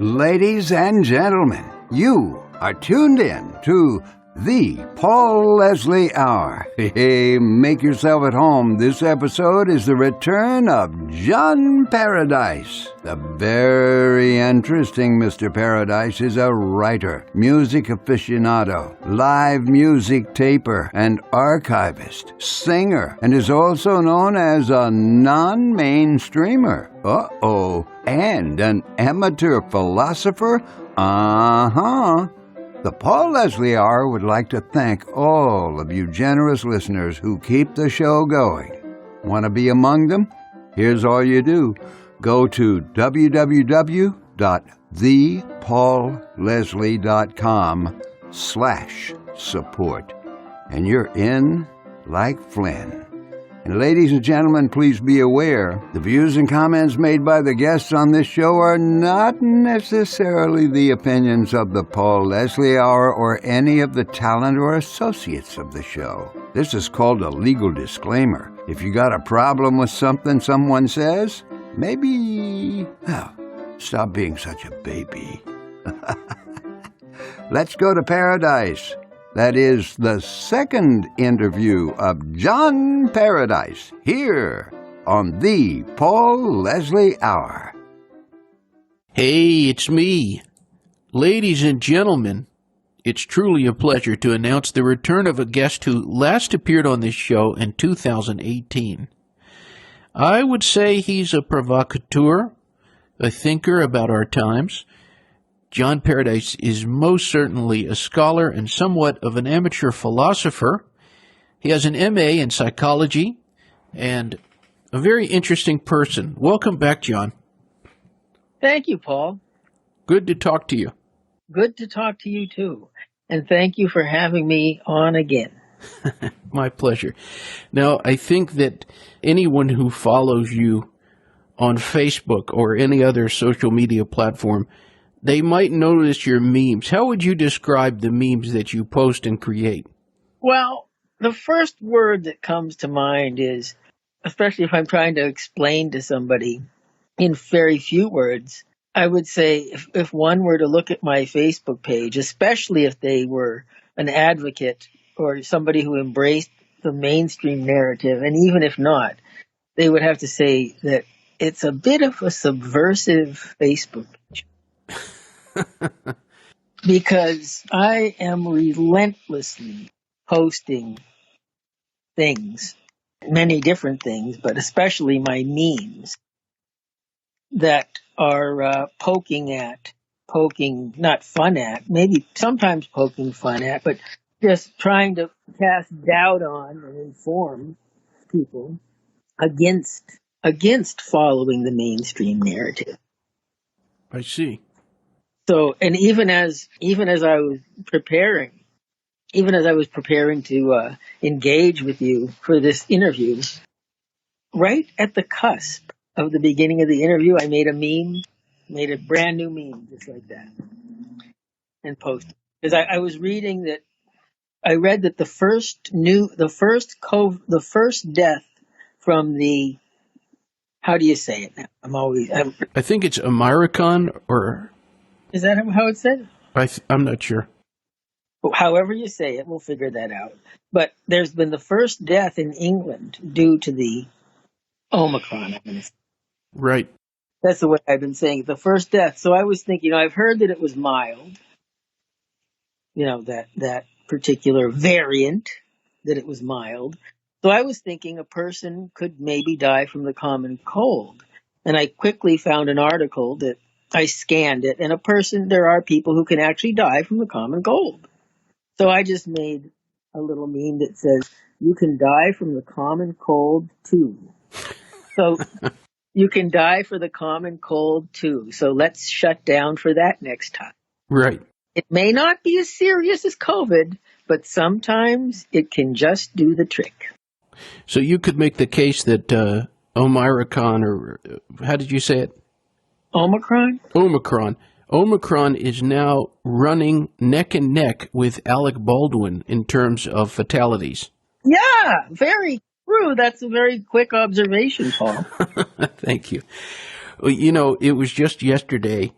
Ladies and gentlemen, you are tuned in to the Paul Leslie Hour. Hey, make yourself at home. This episode is the return of John Paradise. The very interesting Mr. Paradise is a writer, music aficionado, live music taper, and archivist, singer, and is also known as a non-mainstreamer. And an amateur philosopher? The Paul Leslie Hour would like to thank all of you generous listeners who keep the show going. Want to be among them? Here's all you do. Go to www.thepaulleslie.com/support, and you're in like Flynn. And ladies and gentlemen, please be aware, the views and comments made by the guests on this show are not necessarily the opinions of the Paul Leslie Hour or any of the talent or associates of the show. This is called a legal disclaimer. If you got a problem with something someone says, maybe, stop being such a baby. Let's go to paradise. That is the second interview of John Paradise here on the Paul Leslie Hour. Hey, it's me. Ladies and gentlemen, it's truly a pleasure to announce the return of a guest who last appeared on this show in 2018. I would say he's a provocateur, a thinker about our times. John Paradise is most certainly a scholar and somewhat of an amateur philosopher. He has an M.A. in psychology and a very interesting person. Welcome back, John. Thank you, Paul. Good to talk to you. Good to talk to you, too. And thank you for having me on again. My pleasure. Now, I think that anyone who follows you on Facebook or any other social media platform, they might notice your memes. How would you describe the memes that you post and create? Well, the first word that comes to mind is, especially if I'm trying to explain to somebody in very few words, I would say if one were to look at my Facebook page, especially if they were an advocate or somebody who embraced the mainstream narrative, and even if not, they would have to say that it's a bit of a subversive Facebook page. Because I am relentlessly posting things, many different things, but especially my memes that are not fun at, maybe sometimes poking fun at, but just trying to cast doubt on and inform people against following the mainstream narrative. I see. So, and even as I was preparing to engage with you for this interview, right at the cusp of the beginning of the interview, I made a brand new meme just like that, and posted. Because I was reading that, I read that the first death from the, how do you say it now? I think it's American, or... Is that how it's said? I'm not sure. However you say it, we'll figure that out. But there's been the first death in England due to the Omicron. Right. That's the way I've been saying it, the first death. So I was thinking, I've heard that it was mild, that particular variant, that it was mild. So I was thinking a person could maybe die from the common cold. And I quickly found an article that I scanned it, and there are people who can actually die from the common cold. So I just made a little meme that says, you can die from the common cold too. So you can die for the common cold too. So let's shut down for that next time. Right. It may not be as serious as COVID, but sometimes it can just do the trick. So you could make the case that Omicron, or how did you say it? Omicron? Omicron is now running neck and neck with Alec Baldwin in terms of fatalities. Yeah, very true. That's a very quick observation, Paul. Thank you. Well, it was just yesterday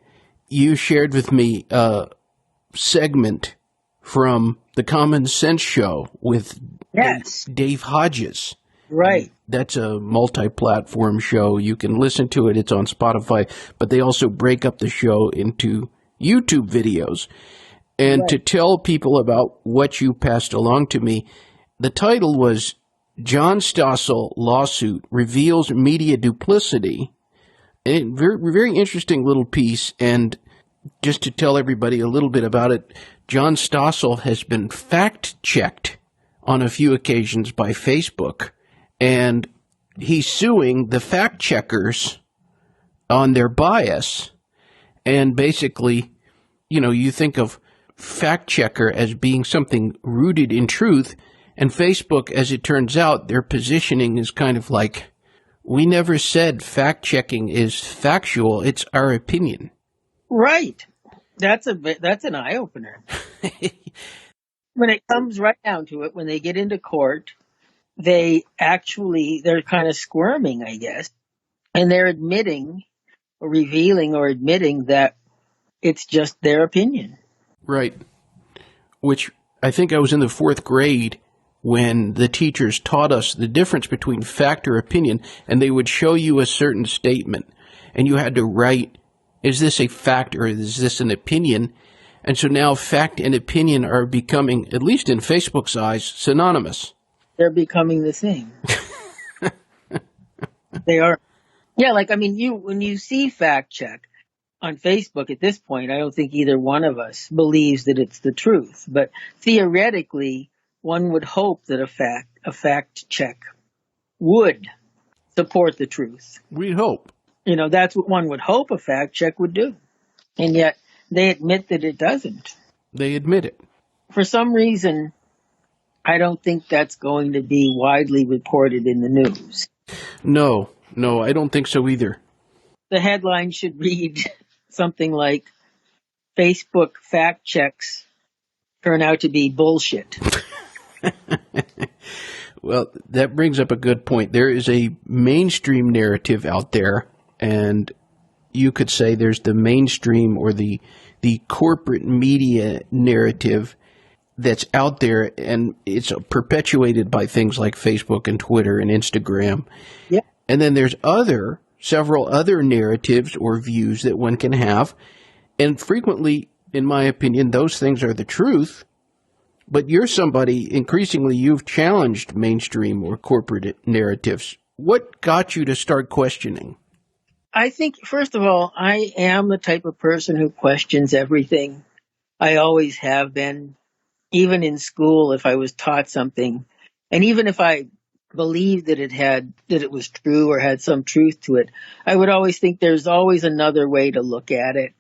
you shared with me a segment from the Common Sense Show with Yes, Dave Hodges. right. That's a multi-platform show. You can listen to it. It's on Spotify, but they also break up the show into YouTube videos. And Right. to tell people about what you passed along to me, the title was John Stossel Lawsuit Reveals Media Duplicity. And very, very interesting little piece. And just to tell everybody a little bit about it, John Stossel has been fact-checked on a few occasions by Facebook. And he's suing the fact-checkers on their bias. And basically, you think of fact-checker as being something rooted in truth. And Facebook, as it turns out, their positioning is kind of like, we never said fact-checking is factual. It's our opinion. Right. That's an eye opener. When it comes right down to it, when they get into court, they're kind of squirming, I guess, and they're revealing or admitting that it's just their opinion. Right. Which I think I was in the fourth grade when the teachers taught us the difference between fact or opinion, and they would show you a certain statement, and you had to write, is this a fact or is this an opinion? And so now fact and opinion are becoming, at least in Facebook's eyes, synonymous. They're becoming the same. They are. Yeah, when you see fact check on Facebook at this point, I don't think either one of us believes that it's the truth. But theoretically, one would hope that a fact check would support the truth. We'd hope. That's what one would hope a fact check would do. And yet they admit that it doesn't. They admit it. For some reason, I don't think that's going to be widely reported in the news. No, I don't think so either. The headline should read something like, Facebook fact checks turn out to be bullshit. Well, that brings up a good point. There is a mainstream narrative out there, and you could say there's the mainstream or the corporate media narrative that's out there, and it's perpetuated by things like Facebook and Twitter and Instagram. Yeah. And then there's several other narratives or views that one can have, and frequently, in my opinion, those things are the truth. But you're somebody, increasingly, you've challenged mainstream or corporate narratives. What got you to start questioning? I think, first of all, I am the type of person who questions everything. I always have been. Even in school, if I was taught something, and even if I believed that it was true or had some truth to it, I would always think there's always another way to look at it.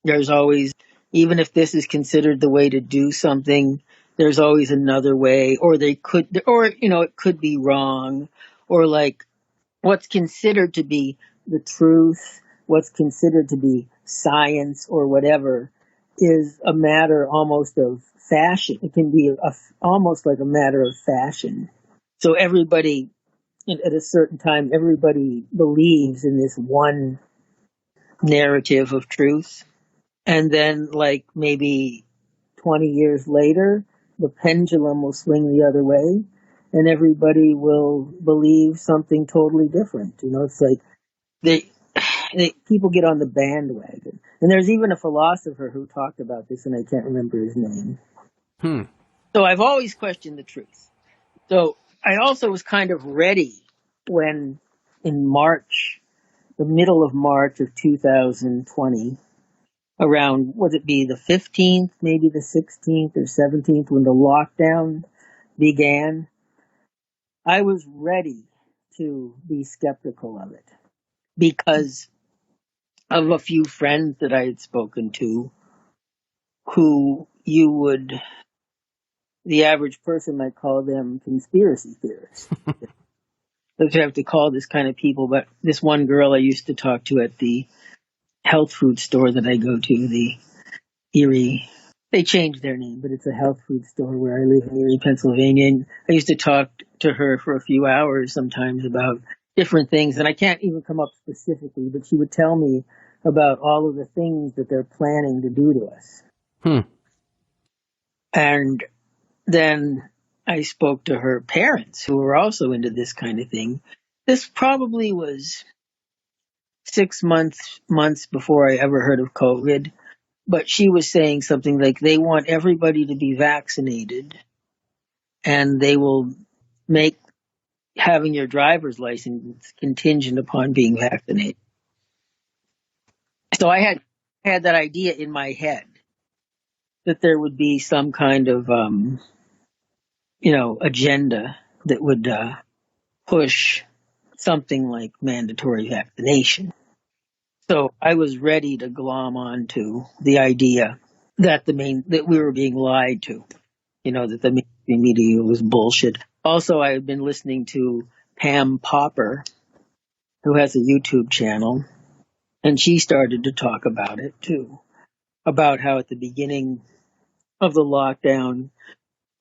There's always, even if this is considered the way to do something, there's always another way, or it could be wrong, or like what's considered to be the truth, what's considered to be science or whatever, is a matter almost of fashion. It can be almost like a matter of fashion. So everybody, at a certain time, everybody believes in this one narrative of truth. And then, like, maybe 20 years later, the pendulum will swing the other way, and everybody will believe something totally different. It's like people get on the bandwagon. And there's even a philosopher who talked about this, and I can't remember his name. So I've always questioned the truth. So I also was kind of ready when in March, the middle of March of 2020, around, would it be the 15th, maybe the 16th or 17th, when the lockdown began, I was ready to be skeptical of it because of a few friends that I had spoken to who the average person might call them conspiracy theorists. Don't have to call this kind of people, but this one girl I used to talk to at the health food store that I go to, the Erie, they changed their name, but it's a health food store where I live in Erie, Pennsylvania. And I used to talk to her for a few hours sometimes about different things, and I can't even come up specifically, but she would tell me about all of the things that they're planning to do to us. Hmm. And then I spoke to her parents, who were also into this kind of thing. This probably was 6 months before I ever heard of COVID. But she was saying something like they want everybody to be vaccinated, and they will make having your driver's license contingent upon being vaccinated. So I had that idea in my head that there would be some kind of agenda that would push something like mandatory vaccination. So I was ready to glom onto the idea that that we were being lied to. That the mainstream media was bullshit. Also, I had been listening to Pam Popper, who has a YouTube channel, and she started to talk about it too, about how at the beginning of the lockdown,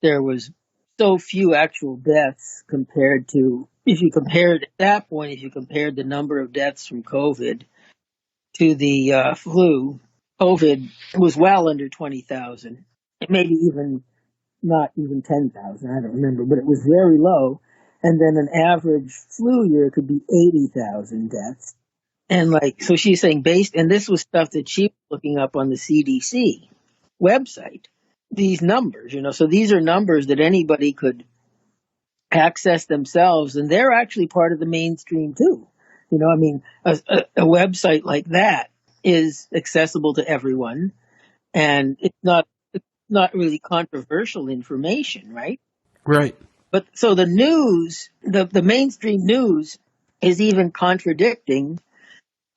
there was so few actual deaths compared to, if you compared the number of deaths from COVID to the flu, COVID was well under 20,000, maybe even not even 10,000, I don't remember, but it was very low. And then an average flu year could be 80,000 deaths. And so she's saying and this was stuff that she was looking up on the CDC website, these numbers, so these are numbers that anybody could access themselves, and they're actually part of the mainstream too. A website like that is accessible to everyone, and it's not really controversial information, right? Right. But so the news, the mainstream news is even contradicting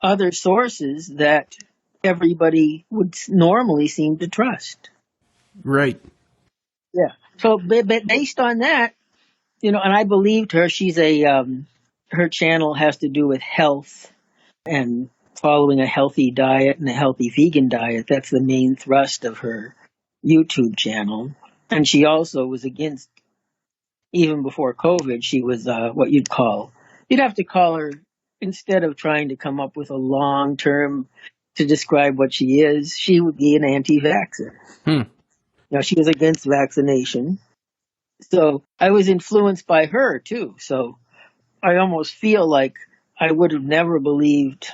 other sources that everybody would normally seem to trust. Right. Yeah. So based on that, and I believed her. She's her channel has to do with health and following a healthy diet and a healthy vegan diet. That's the main thrust of her YouTube channel. And she also was against, even before COVID, she was you'd have to call her, instead of trying to come up with a long term to describe what she is, she would be an anti-vaxxer. Hmm. She was against vaccination. So I was influenced by her too. So I almost feel like I would have never believed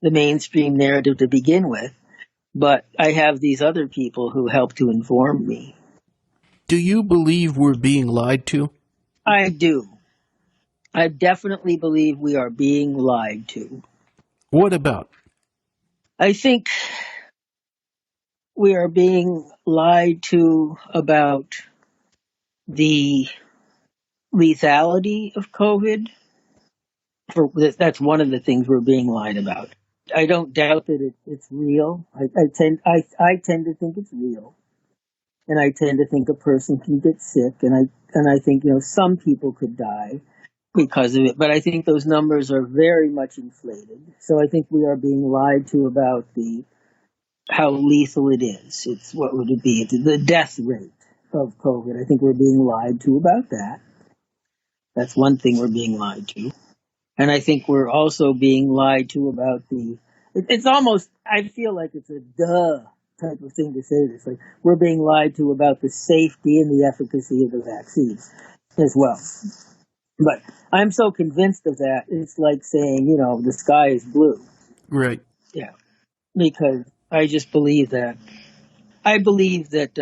the mainstream narrative to begin with, but I have these other people who help to inform me. Do you believe we're being lied to? I do. I definitely believe we are being lied to. What about? I think we are being lied to about the lethality of COVID. That's one of the things we're being lied about. I don't doubt that it's real. I tend to think it's real, and I tend to think a person can get sick, and I think some people could die because of it. But I think those numbers are very much inflated. So I think we are being lied to about how lethal it is. It's what would it be? It's the death rate of COVID. I think we're being lied to about that. That's one thing we're being lied to. And I think we're also being lied to about it's almost, I feel like it's a duh type of thing to say this. Like, we're being lied to about the safety and the efficacy of the vaccine as well. But I'm so convinced of that, it's like saying, the sky is blue. Right. Yeah. Because I just believe that. I believe that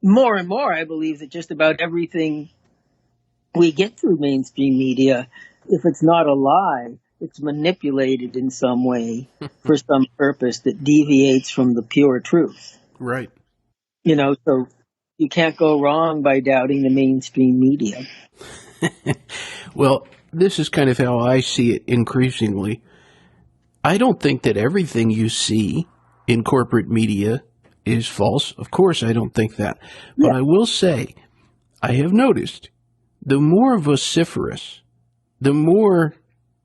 more and more, I believe that just about everything we get through mainstream media, if it's not a lie, it's manipulated in some way for some purpose that deviates from the pure truth. Right. So you can't go wrong by doubting the mainstream media. Well, this is kind of how I see it increasingly. I don't think that everything you see in corporate media is false. Of course, I don't think that. But Yeah. I will say, I have noticed the more vociferous, the more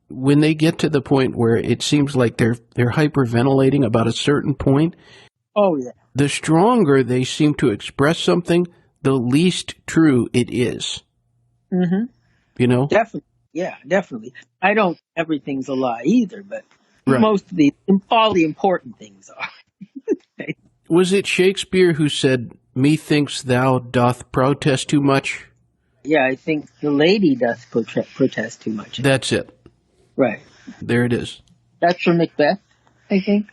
when they get to the point where it seems like they're hyperventilating about a certain point, Oh, yeah. the stronger they seem to express something, the least true it is. Mm-hmm. You know? Definitely. Yeah, definitely. I don't think everything's a lie either, but Right. All the important things are. Was it Shakespeare who said, "Methinks thou doth protest too much"? Yeah, I think the lady doth protest too much. That's it. Right. There it is. That's from Macbeth, I think.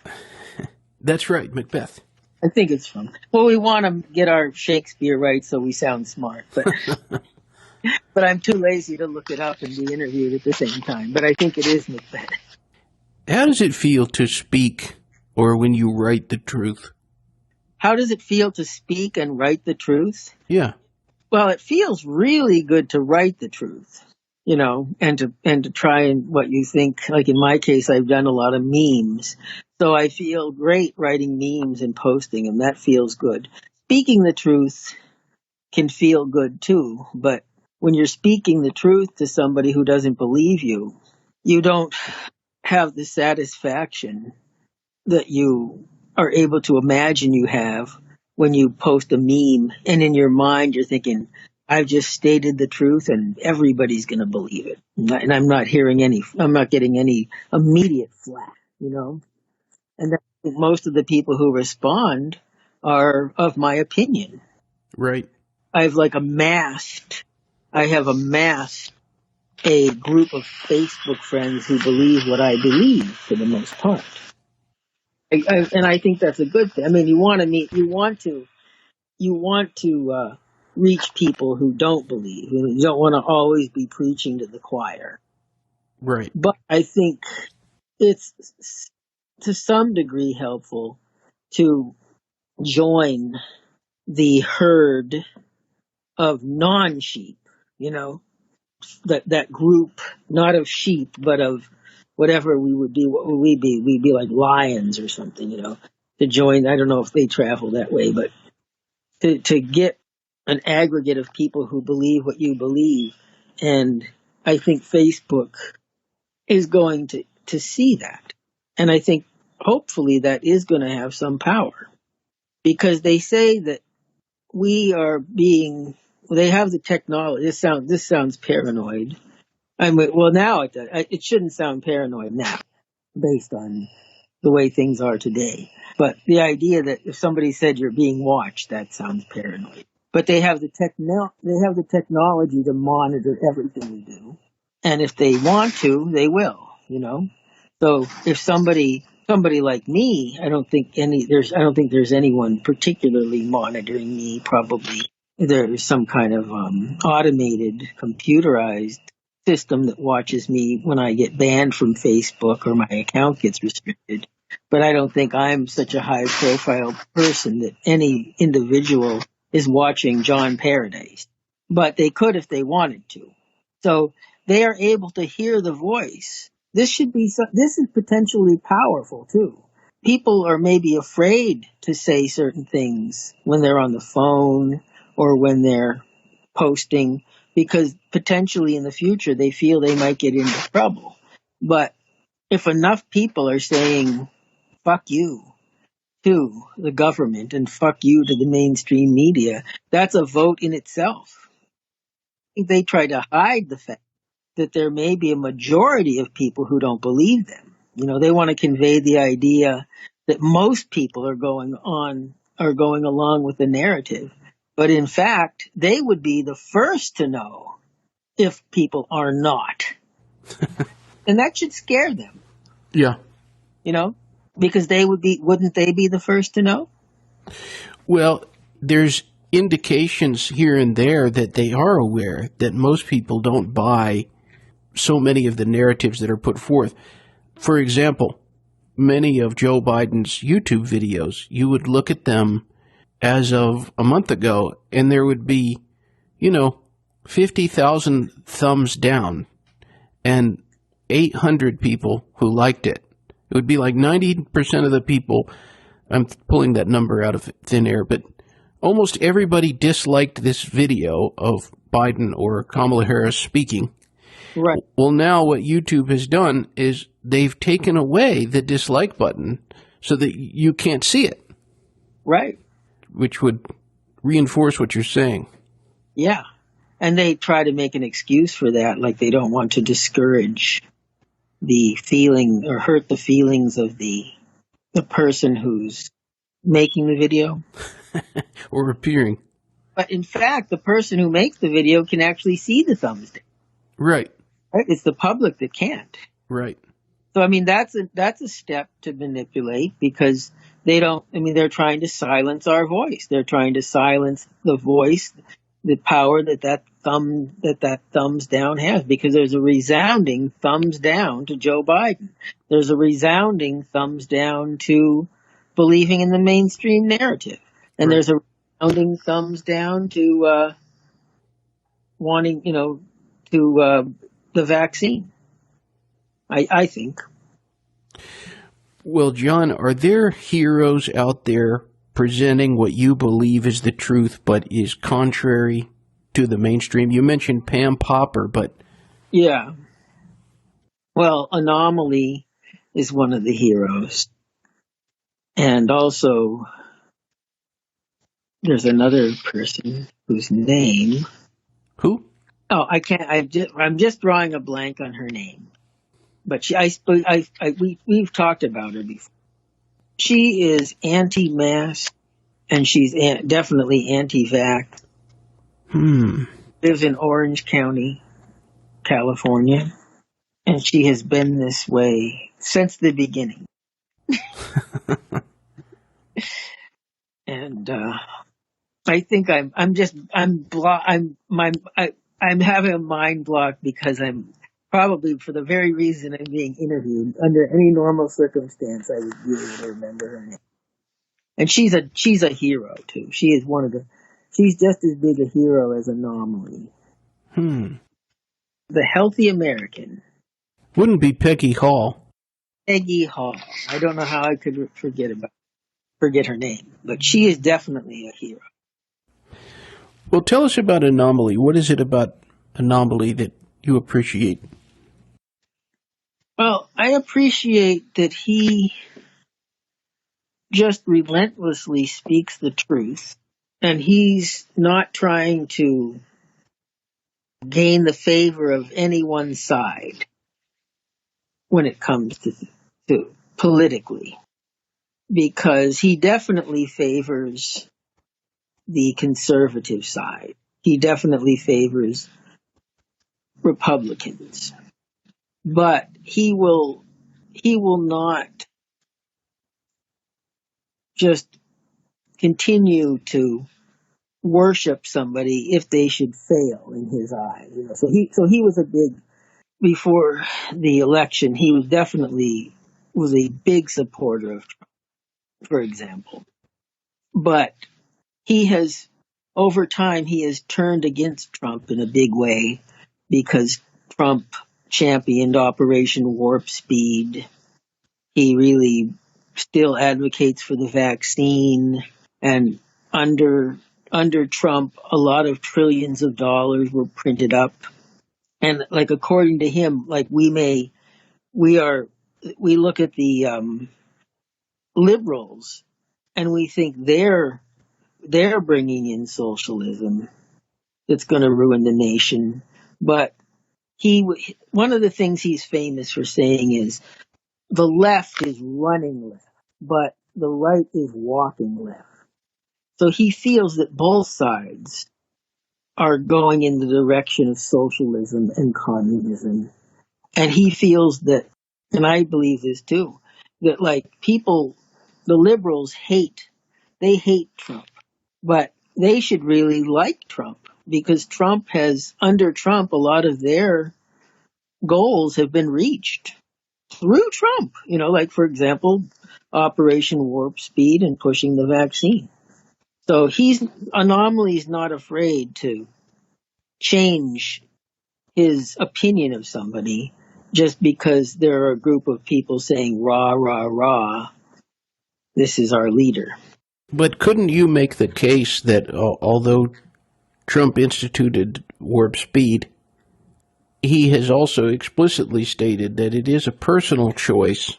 That's right, Macbeth. I think it's from. Well, we want to get our Shakespeare right so we sound smart, but I'm too lazy to look it up and be interviewed at the same time. But I think it is Macbeth. How does it feel to speak or when you write the truth? How does it feel to speak and write the truth? Yeah. Well, it feels really good to write the truth, and to try and what you think. Like in my case, I've done a lot of memes, so I feel great writing memes and posting them. That feels good. Speaking the truth can feel good too, but when you're speaking the truth to somebody who doesn't believe you, you don't have the satisfaction that you are able to imagine you have when you post a meme and in your mind you're thinking, I've just stated the truth and everybody's going to believe it. And I'm not getting any immediate flack, And I think most of the people who respond are of my opinion. Right. I have amassed a group of Facebook friends who believe what I believe for the most part. And I think that's a good thing. I mean, you want to reach people who don't believe. You don't want to always be preaching to the choir. Right. But I think it's to some degree helpful to join the herd of non-sheep, that group, not of sheep, but of whatever we would be. What would we be? We'd be like lions or something, to join. I don't know if they travel that way, but to get an aggregate of people who believe what you believe. And I think Facebook is going to see that. And I think hopefully that is going to have some power, because they say that they have the technology. This sounds paranoid. Now it does. It shouldn't sound paranoid now based on the way things are today. But the idea that if somebody said you're being watched, that sounds paranoid. But they have the technology to monitor everything we do. And if they want to, they will, So if somebody like me, I don't think there's anyone particularly monitoring me. Probably there's some kind of automated, computerized system that watches me when I get banned from Facebook or my account gets restricted. But I don't think I'm such a high profile person that any individual is watching John Paradise. But they could if they wanted to. So they are able to hear the voice. This is potentially powerful too. People are maybe afraid to say certain things when they're on the phone or when they're posting, because potentially in the future they feel they might get into trouble. But if enough people are saying, fuck you to the government and fuck you to the mainstream media, that's a vote in itself. I think they try to hide the fact that there may be a majority of people who don't believe them. They want to convey the idea that most people are going along with the narrative. But in fact, they would be the first to know if people are not. And that should scare them. Yeah. Because wouldn't they be the first to know? Well, there's indications here and there that they are aware that most people don't buy so many of the narratives that are put forth. For example, many of Joe Biden's YouTube videos, you would look at them as of a month ago, and there would be, 50,000 thumbs down and 800 people who liked it. It would be like 90% of the people, I'm pulling that number out of thin air, but almost everybody disliked this video of Biden or Kamala Harris speaking. Right. Well, now what YouTube has done is they've taken away the dislike button so that you can't see it. Right. Which would reinforce what you're saying. Yeah. And they try to make an excuse for that, like they don't want to discourage the feeling or hurt the feelings of the person who's making the video. Or appearing. But in fact, the person who makes the video can actually see the thumbs down. Right. Right? It's the public that can't. Right. So I mean that's a step to manipulate because they're trying to silence our voice. They're trying to silence the voice, the power that thumbs down has, because there's a resounding thumbs down to Joe Biden. There's a resounding thumbs down to believing in the mainstream narrative. And Right. there's a resounding thumbs down to wanting, the vaccine. I think. Well, John, are there heroes out there presenting what you believe is the truth but is contrary to the mainstream? You mentioned Pam Popper, but... Yeah. Well, Anomaly is one of the heroes. And also, there's another person whose name... Who? Oh, I can't... I'm just drawing a blank on her name. But we've talked about her before. She is anti-mask, and she's definitely anti-vax. Lives in Orange County, California, and she has been this way since the beginning. And I think I'm having a mind block because I'm probably, for the very reason I'm being interviewed, under any normal circumstance I would be able to remember her name. And she's a hero too. She's just as big a hero as Anomaly. The Healthy American. Wouldn't be Peggy Hall. Peggy Hall. I don't know how I could forget her name, but she is definitely a hero. Well, tell us about Anomaly. What is it about Anomaly that you appreciate? Well, I appreciate that he just relentlessly speaks the truth, and he's not trying to gain the favor of any one side when it comes to politically, because he definitely favors the conservative side. He definitely favors Republicans, but he will not just continue to worship somebody if they should fail in his eyes. So he was before the election, he was definitely a big supporter of Trump, for example. But over time, he has turned against Trump in a big way because Trump championed Operation Warp Speed. He really still advocates for the vaccine, and under Trump, a lot of trillions of dollars were printed up. And according to him, we look at the liberals and we think they're bringing in socialism that's going to ruin the nation. But one of the things he's famous for saying is the left is running left, but the right is walking left. So he feels that both sides are going in the direction of socialism and communism. And he feels that, and I believe this too, that the liberals hate Trump, but they should really like Trump, because under Trump, a lot of their goals have been reached through Trump. For example, Operation Warp Speed and pushing the vaccine. So Anomaly is not afraid to change his opinion of somebody just because there are a group of people saying, rah, rah, rah, this is our leader. But couldn't you make the case that although Trump instituted warp speed, he has also explicitly stated that it is a personal choice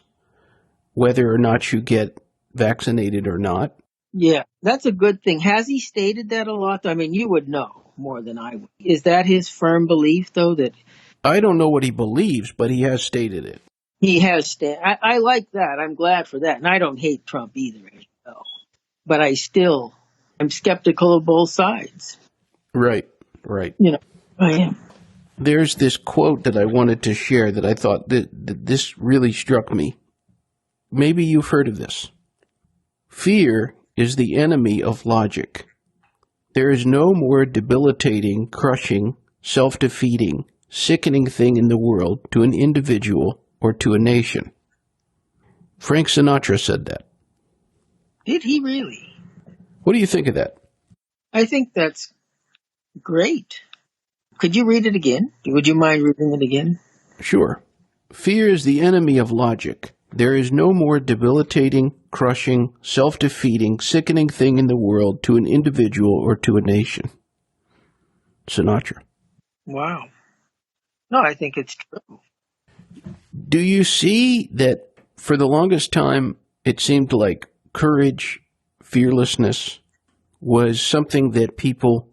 whether or not you get vaccinated or not? Yeah, that's a good thing. Has he stated that a lot? I mean, you would know more than I would. Is that his firm belief, though, that... I don't know what he believes, but he has stated it. He has I like that. I'm glad for that. And I don't hate Trump either, as you know. But I'm skeptical of both sides. Right, right. You know, I am. There's this quote that I wanted to share that I thought that this really struck me. Maybe you've heard of this. Fear is the enemy of logic. There is no more debilitating, crushing, self-defeating, sickening thing in the world to an individual or to a nation. Frank Sinatra said that. Did he really? What do you think of that? I think that's great. Could you read it again? Would you mind reading it again? Sure. Fear is the enemy of logic. There is no more debilitating, crushing, self-defeating, sickening thing in the world to an individual or to a nation. Sinatra. Wow. No, I think it's true. Do you see that for the longest time it seemed like courage, fearlessness was something that people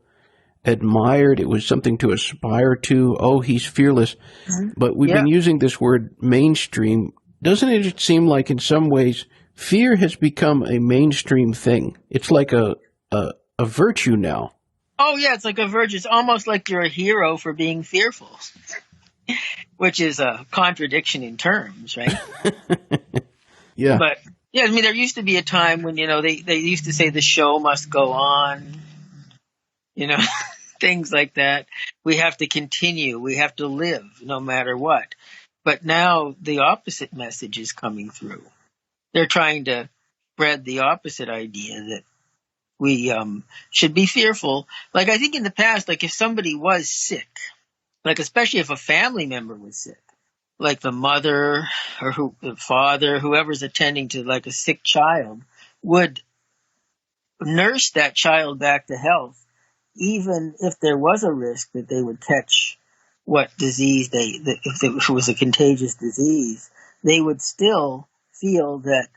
admired? It was something to aspire to. Oh, he's fearless. Mm-hmm. But we've been using this word mainstream. Doesn't it seem like in some ways fear has become a mainstream thing? It's like a virtue now. Oh, yeah, it's like a virtue. It's almost like you're a hero for being fearful, which is a contradiction in terms, right? Yeah. But, yeah, I mean, there used to be a time when, they used to say the show must go on, things like that. We have to continue. We have to live no matter what. But now the opposite message is coming through. They're trying to spread the opposite idea that we should be fearful. Like, I think in the past, like if somebody was sick, like especially if a family member was sick, like the mother or the father, whoever's attending to like a sick child, would nurse that child back to health, even if there was a risk that they would catch what disease if it was a contagious disease, they would still feel that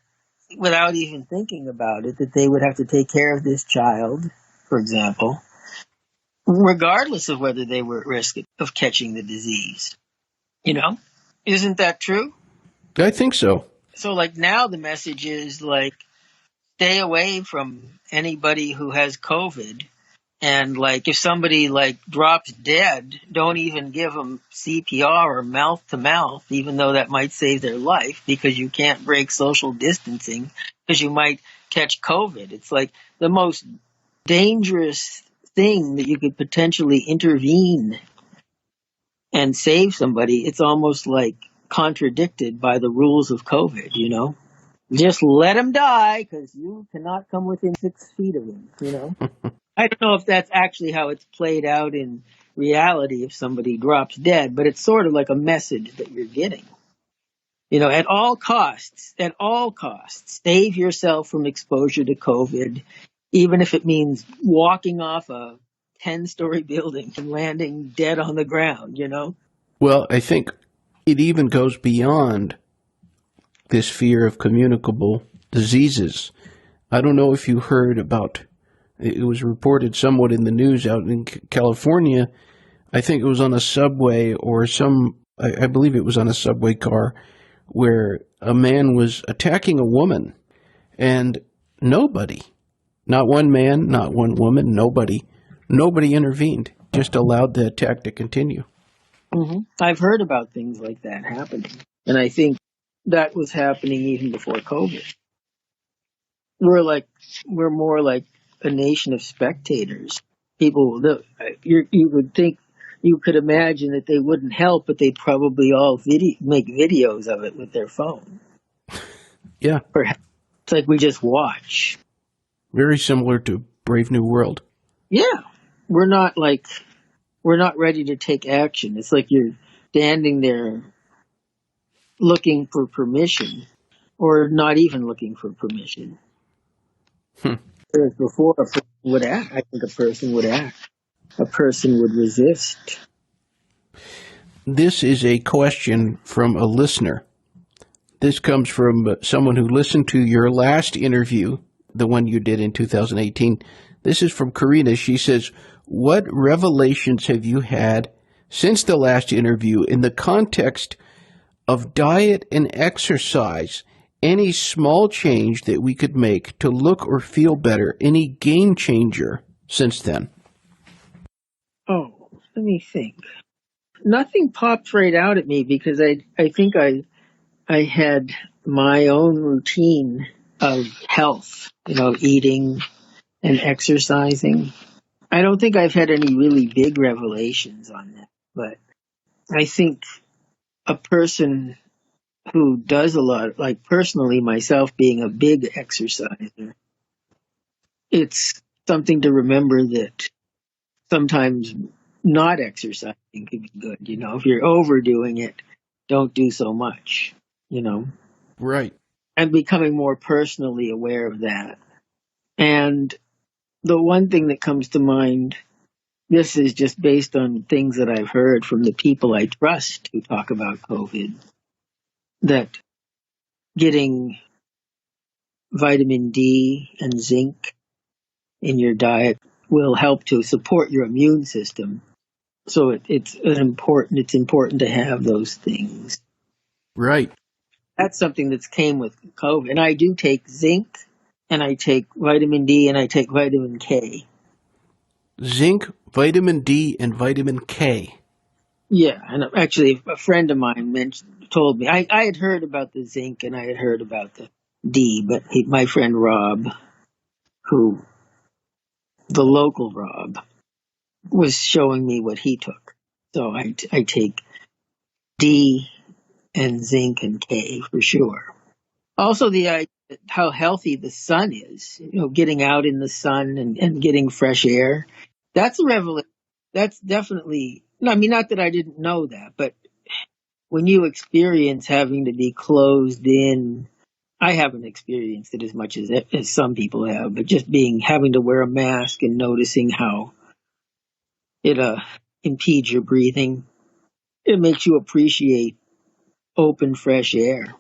without even thinking about it, that they would have to take care of this child, for example, regardless of whether they were at risk of catching the disease. Isn't that true? I think so. So like now the message is like, stay away from anybody who has COVID. And like if somebody like drops dead, don't even give them CPR or mouth to mouth, even though that might save their life, because you can't break social distancing because you might catch COVID. It's like the most dangerous thing that you could potentially intervene and save somebody. It's almost like contradicted by the rules of COVID, Just let them die because you cannot come within 6 feet of them, I don't know if that's actually how it's played out in reality if somebody drops dead, but it's sort of like a message that you're getting. At all costs, save yourself from exposure to COVID, even if it means walking off a 10-story building and landing dead on the ground, Well, I think it even goes beyond this fear of communicable diseases. I don't know if you heard about, it was reported somewhat in the news out in California. I think it was on a subway or I believe it was on a subway car, where a man was attacking a woman, and nobody, not one man, not one woman, nobody intervened, just allowed the attack to continue. Mm-hmm. I've heard about things like that happening, and I think that was happening even before COVID. We're more like a nation of spectators. People, you would think, you could imagine that they wouldn't help, but they'd probably all make videos of it with their phone. Yeah. Perhaps it's like we just watch. Very similar to Brave New World. Yeah. We're not ready to take action. It's like you're standing there looking for permission, or not even looking for permission. Whereas before, a person would act. I think a person would act. A person would resist. This is a question from a listener. This comes from someone who listened to your last interview, the one you did in 2018. This is from Karina. She says, what revelations have you had since the last interview in the context of diet and exercise, any small change that we could make to look or feel better, any game changer since then? Oh, let me think. Nothing popped right out at me because I think I had my own routine of health, eating and exercising. I don't think I've had any really big revelations on that, but I think a person who does a lot, like personally myself being a big exerciser, it's something to remember that sometimes not exercising can be good. If you're overdoing it, don't do so much, you know. Right. I'm becoming more personally aware of that. And the one thing that comes to mind, this is just based on things that I've heard from the people I trust who talk about COVID, that getting vitamin D and zinc in your diet will help to support your immune system. So it's important to have those things. Right. That's something that's came with COVID. And I do take zinc, and I take vitamin D, and I take vitamin K. Zinc, vitamin D, and vitamin K. Yeah, and actually, a friend of mine told me I had heard about the zinc and I had heard about the D, but my friend Rob, who the local Rob, was showing me what he took. So I take D and zinc and K for sure. Also, the idea how healthy the sun is, getting out in the sun and getting fresh air. That's a revelation. That's definitely, I mean, not that I didn't know that, but when you experience having to be closed in, I haven't experienced it as much as some people have, but just having to wear a mask and noticing how it impedes your breathing, it makes you appreciate open, fresh air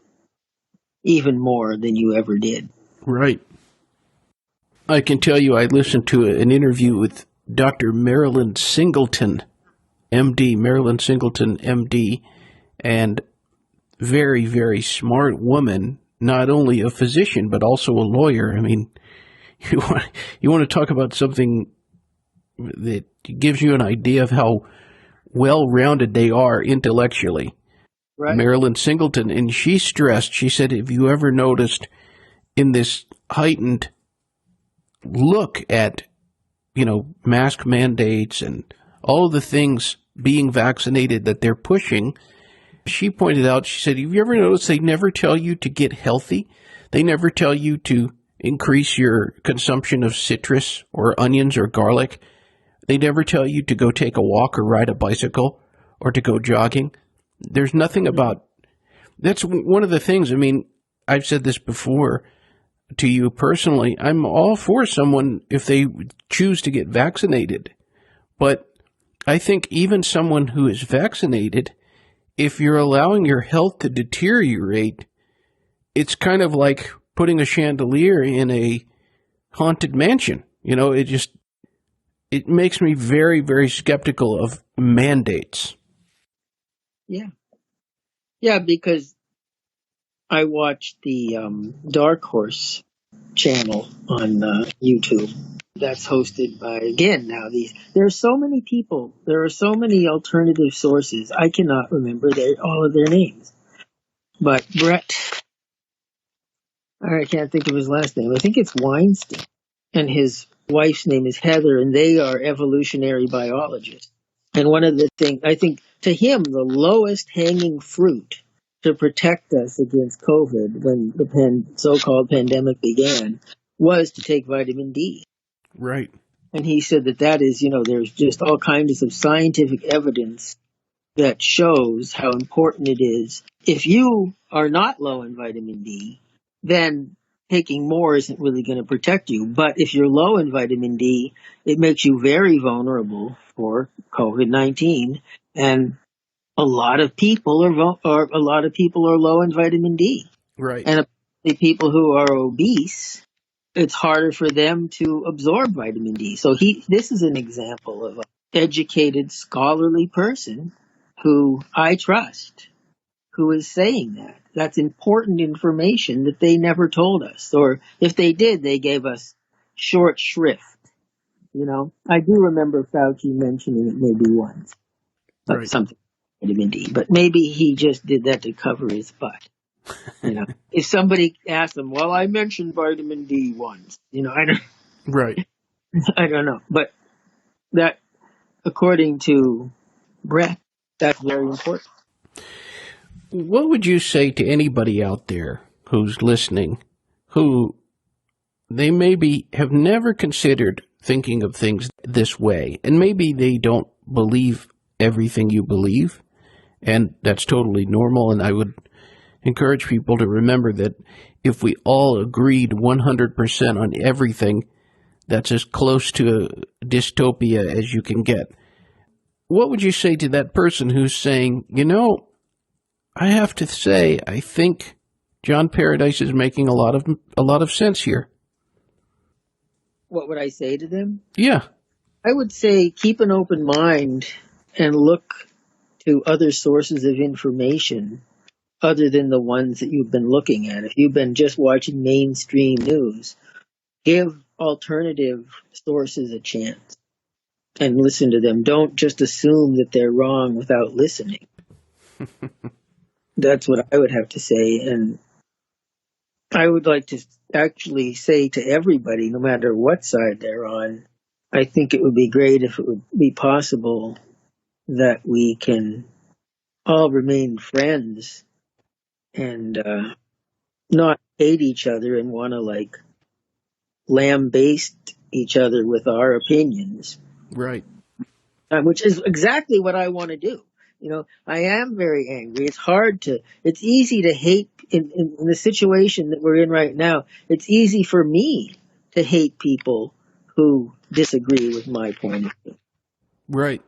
even more than you ever did. Right. I can tell you I listened to an interview with Dr. Marilyn Singleton, MD, Marilyn Singleton, MD, and very, very smart woman, not only a physician, but also a lawyer. I mean, you want to talk about something that gives you an idea of how well-rounded they are intellectually. Right. Marilyn Singleton, and she said, have you ever noticed in this heightened look at, mask mandates and all of the things being vaccinated that they're pushing, she pointed out, she said, have you ever noticed they never tell you to get healthy? They never tell you to increase your consumption of citrus or onions or garlic. They never tell you to go take a walk or ride a bicycle or to go jogging. There's nothing about, that's one of the things, I mean, I've said this before to you personally, I'm all for someone if they choose to get vaccinated. But I think even someone who is vaccinated, if you're allowing your health to deteriorate, it's kind of like putting a chandelier in a haunted mansion. It makes me very, very skeptical of mandates. Yeah. Yeah, because I watched the Dark Horse channel on YouTube. That's hosted by, again, now there are so many people, there are so many alternative sources. I cannot remember all of their names. But Brett, I can't think of his last name. I think it's Weinstein. And his wife's name is Heather, and they are evolutionary biologists. And one of the things, I think, to him, the lowest hanging fruit to protect us against COVID when the so-called pandemic began was to take vitamin D. Right. And he said that is, there's just all kinds of scientific evidence that shows how important it is. If you are not low in vitamin D, then taking more isn't really going to protect you. But if you're low in vitamin D, it makes you very vulnerable for COVID-19. And a lot of people are low in vitamin D. Right. And the people who are obese, it's harder for them to absorb vitamin D. So this is an example of an educated, scholarly person who I trust, who is saying that. That's important information that they never told us. Or if they did, they gave us short shrift. I do remember Fauci mentioning it maybe once, Right. something vitamin D, but maybe he just did that to cover his butt. If somebody asked him, well, I mentioned vitamin D once, Right. I don't know, but that, according to Brett, that's very important. What would you say to anybody out there who's listening who they maybe have never considered thinking of things this way, and maybe they don't believe everything you believe, and that's totally normal, and I would encourage people to remember that if we all agreed 100% on everything, that's as close to dystopia as you can get. What would you say to that person who's saying, I have to say, I think John Paradise is making a lot of sense here? What would I say to them? Yeah. I would say keep an open mind and look to other sources of information other than the ones that you've been looking at. If you've been just watching mainstream news, give alternative sources a chance and listen to them. Don't just assume that they're wrong without listening. That's what I would have to say. And I would like to actually say to everybody, no matter what side they're on, I think it would be great if it would be possible that we can all remain friends and not hate each other and want to lambaste each other with our opinions. Right. Which is exactly what I want to do. I am very angry. It's easy to hate in the situation that we're in right now. It's easy for me to hate people who disagree with my point of view. Right.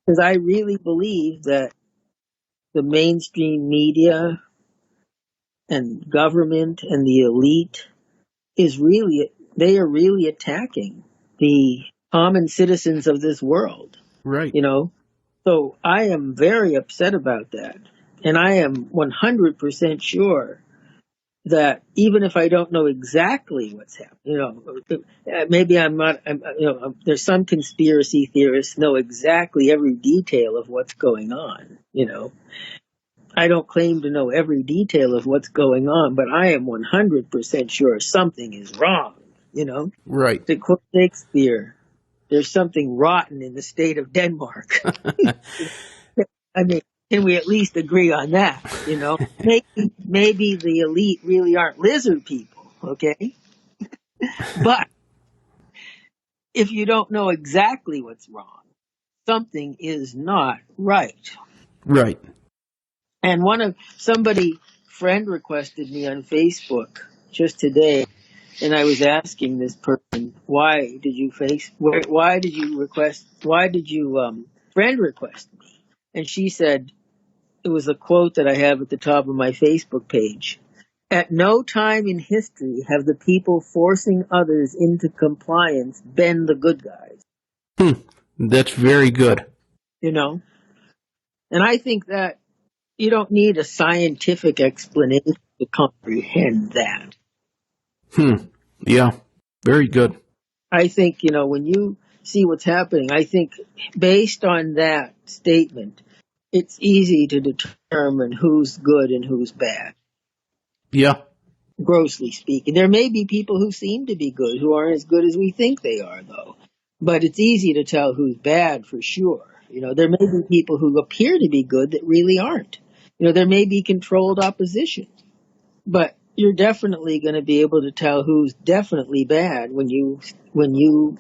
Because I really believe that the mainstream media and government and the elite they are really attacking the common citizens of this world. Right. So I am very upset about that. And I am 100% sure that even if I don't know exactly what's happening, maybe I'm not, there's some conspiracy theorists know exactly every detail of what's going on. I don't claim to know every detail of what's going on, but I am 100% sure something is wrong. Right. To quote Shakespeare, there's something rotten in the state of Denmark. I mean, can we at least agree on that? Maybe the elite really aren't lizard people, okay? But if you don't know exactly what's wrong, something is not right. Right. And friend requested me on Facebook just today, and I was asking this person, why did you friend request me? And she said, it was a quote that I have at the top of my Facebook page. At no time in history have the people forcing others into compliance been the good guys. That's very good. And I think that you don't need a scientific explanation to comprehend that. Yeah. Very good. I think, when you see what's happening, I think based on that statement, it's easy to determine who's good and who's bad. Yeah. Grossly speaking. There may be people who seem to be good who aren't as good as we think they are, though. But it's easy to tell who's bad for sure. There may be people who appear to be good that really aren't. There may be controlled opposition. But you're definitely going to be able to tell who's definitely bad when you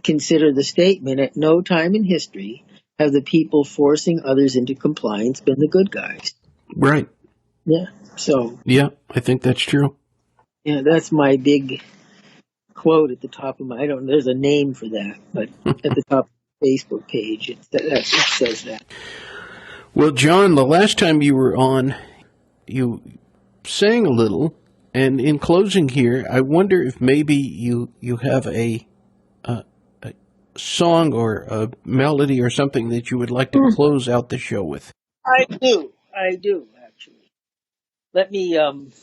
consider the statement, at no time in history have the people forcing others into compliance been the good guys. Right. Yeah. So. Yeah, I think that's true. Yeah, that's my big quote at the top of there's a name for that, but at the top of the Facebook page, it says that. Well, John, the last time you were on, you sang a little, and in closing here, I wonder if maybe you have a song or a melody or something that you would like to close out the show with. I do. I do, actually. Let me, and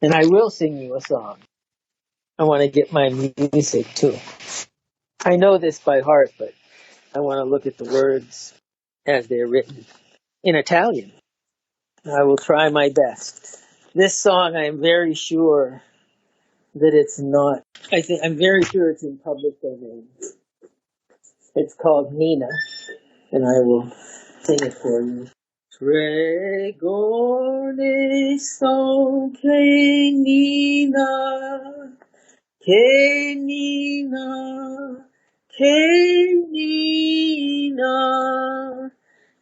I will sing you a song. I want to get my music too. I know this by heart, but I want to look at the words as they're written in Italian. I will try my best. This song, I am very sure that it's not. I'm very sure it's in public domain. It's called Nina, and I will sing it for you. Pregone son che Nina, che Nina, che Nina,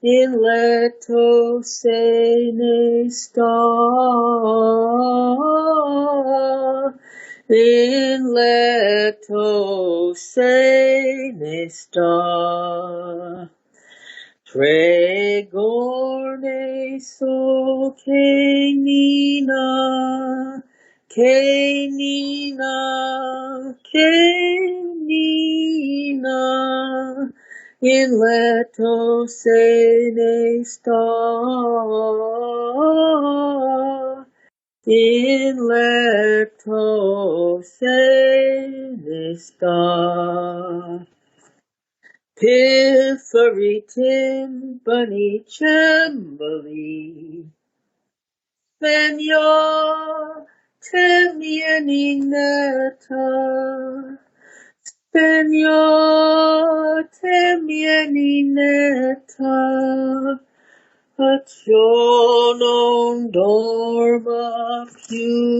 in letto se ne sta, in letto se ne sta. Pregone so che Nina, che Nina, che Nina, in letto se ne sta, in letto se ne sta. Pilferi timpani cembali, Spegno temieni netta, spegno temieni netta, accio non dorma più.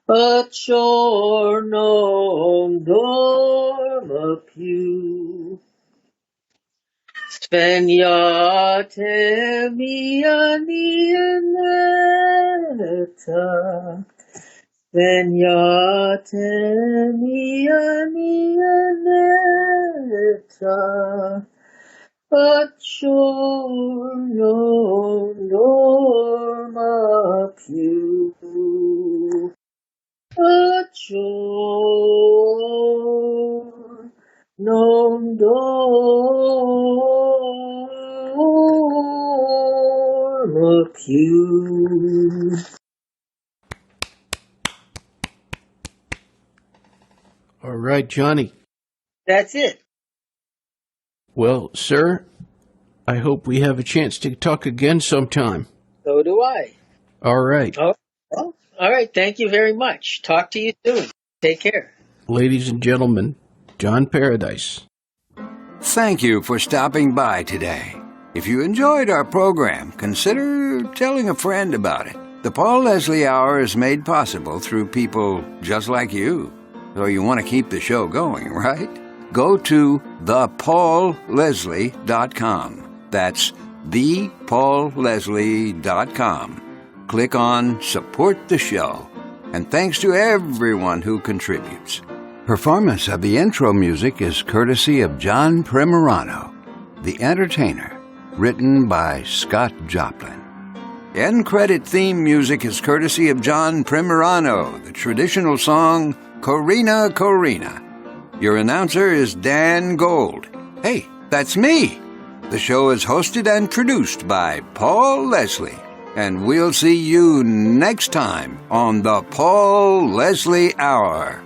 Accio non dorma più. Spegnate mia niente, spegnate mia niente, accio non dorma più. Accio non dormo più. All right, Johnny. That's it. Well, sir, I hope we have a chance to talk again sometime. So do I. All right. Oh, well, all right. Thank you very much. Talk to you soon. Take care. Ladies and gentlemen, John Paradise. Thank you for stopping by today. If you enjoyed our program, consider telling a friend about it. The Paul Leslie Hour is made possible through people just like you. So you want to keep the show going, right? Go to thepaulleslie.com. That's thepaulleslie.com. Click on Support the Show. And thanks to everyone who contributes. Performance of the intro music is courtesy of John Primorano, The Entertainer, written by Scott Joplin. End credit theme music is courtesy of John Primorano, the traditional song Corina Corina. Your announcer is Dan Gold. Hey, that's me. The show is hosted and produced by Paul Leslie. And we'll see you next time on the Paul Leslie Hour.